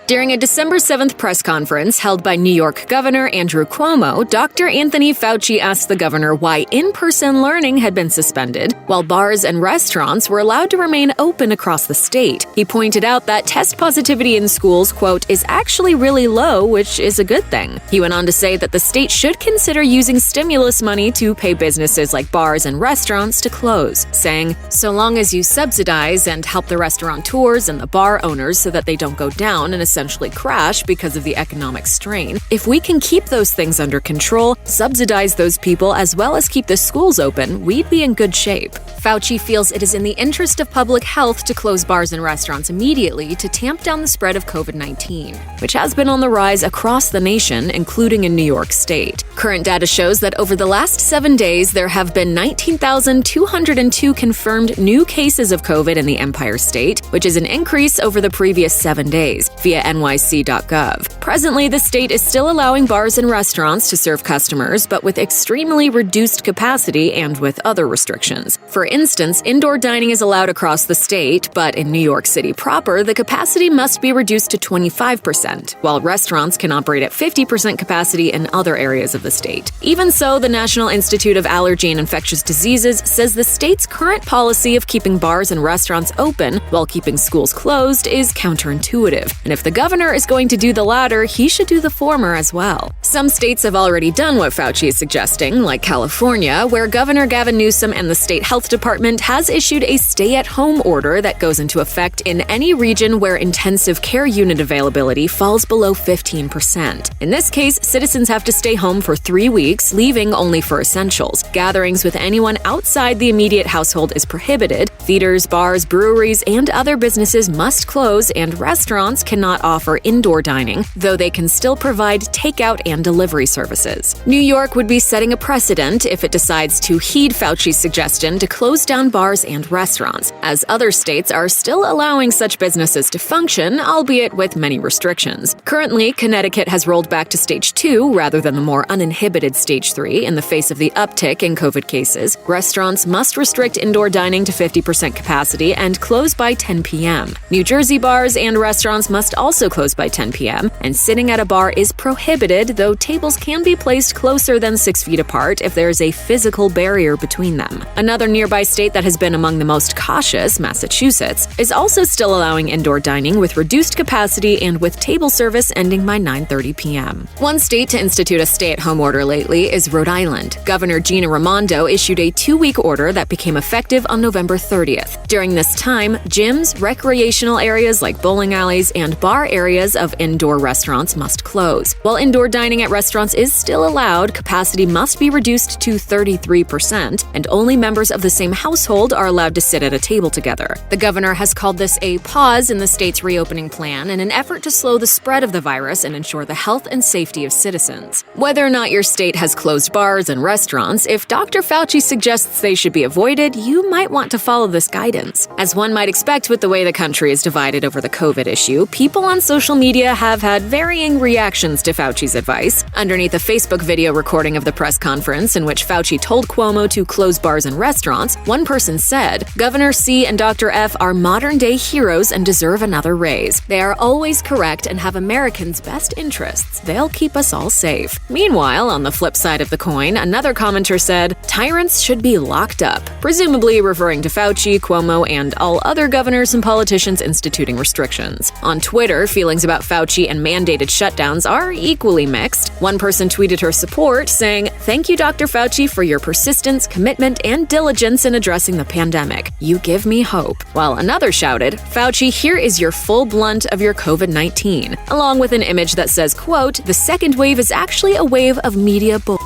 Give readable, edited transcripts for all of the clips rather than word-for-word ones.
During a December 7th press conference held by New York Governor Andrew Cuomo, Dr. Anthony Fauci asked the governor why in-person learning had been suspended, while bars and restaurants were allowed to remain open across the state. He pointed out that test positivity in schools, quote, is actually really low, which is a good thing. He went on to say that the state should consider using stimulus money to pay businesses like bars and restaurants to close, saying, so long as you subsidize and help the restaurateurs and the bar owners so that they don't go down and essentially crash because of the economic strain. If we can keep those things under control, subsidize those people as well as keep the schools open, we'd be in good shape. Fauci feels it is in the interest of public health to close bars and restaurants immediately to tamp down the spread of COVID-19, which has been on the rise across the nation, including in New York State. Current data shows that over the last 7 days, there have been 19,202 confirmed new cases of COVID in the Empire State, which is an increase over the previous 7 days, via nyc.gov. Presently, the state is still allowing bars and restaurants to serve customers, but with extremely reduced capacity and with other restrictions. For instance, indoor dining is allowed across the state, but in New York City proper, the capacity must be reduced to 25%, while restaurants can operate at 50% capacity in other areas of the state. Even so, the National Institute of Allergy and Infectious Diseases says the state's current policy of keeping bars and restaurants open while keeping schools closed is counterintuitive. And if the governor is going to do the latter, he should do the former as well. Some states have already done what Fauci is suggesting, like California, where Governor Gavin Newsom and the state health department has issued a stay-at-home order that goes into effect in any region where intensive care unit availability falls below 15%. In this case, citizens have to stay home for 3 weeks, leaving only for essentials. Gatherings with anyone outside the immediate household is prohibited. Theaters, bars, breweries, and other businesses must close, and restaurants cannot offer indoor dining, though they can still provide takeout and delivery services. New York would be setting a precedent if it decides to heed Fauci's suggestion to close down bars and restaurants, as other states are still allowing such businesses to function, albeit with many restrictions. Currently, Connecticut has rolled back to Stage 2 rather than the more uninhibited Stage 3 in the face of the uptick in COVID cases. Restaurants must restrict indoor dining to 50% capacity and close by 10 p.m. New Jersey bars and restaurants must also close by 10 p.m., and sitting at a bar is prohibited, though tables can be placed closer than 6 feet apart if there is a physical barrier between them. Another nearby state that has been among the most cautious, Massachusetts, is also still allowing indoor dining with reduced capacity and with table service ending by 9:30 p.m. One state to institute a stay-at-home order lately is Rhode Island. Governor Gina Raimondo issued a 2-week order that became effective on November 30th. During this time, gyms, recreational areas like bowling alleys, and bar areas of indoor restaurants must close. While indoor dining at restaurants is still allowed, capacity must be reduced to 33%, and only members of the same household are allowed to sit at a table together. The governor has called this a pause in the state's reopening plan in an effort to slow the spread of the virus and ensure the health and safety of citizens. Whether or not your state has closed bars and restaurants, if Dr. Fauci suggests they should be avoided, you might want to follow this guidance. As one might expect with the way the country is divided over the COVID issue, people on social media have had varying reactions to Fauci's advice. Underneath a Facebook video recording of the press conference in which Fauci told Cuomo to close bars and restaurants, one person said, "Governor C and Dr. F are modern-day heroes and deserve another raise. They are always correct and have Americans' best interests. They'll keep us all safe." Meanwhile, on the flip side of the coin, another commenter said, "Tyrants should be locked up," presumably referring to Fauci, Cuomo, and all other governors and politicians instituting restrictions. On Twitter, feelings about Fauci and mandated shutdowns are equally mixed. One person tweeted her support, saying, "Thank you, Dr. Fauci, for your persistence, commitment, and diligence in addressing the pandemic. You give me hope." While another shouted, "Fauci, here is your full blunt of your COVID-19," along with an image that says, quote, "The second wave is actually a wave of media bull."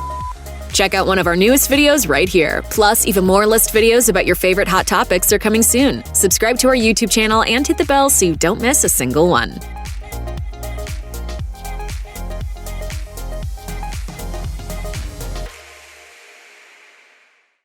Check out one of our newest videos right here. Plus, even more list videos about your favorite hot topics are coming soon. Subscribe to our YouTube channel and hit the bell so you don't miss a single one.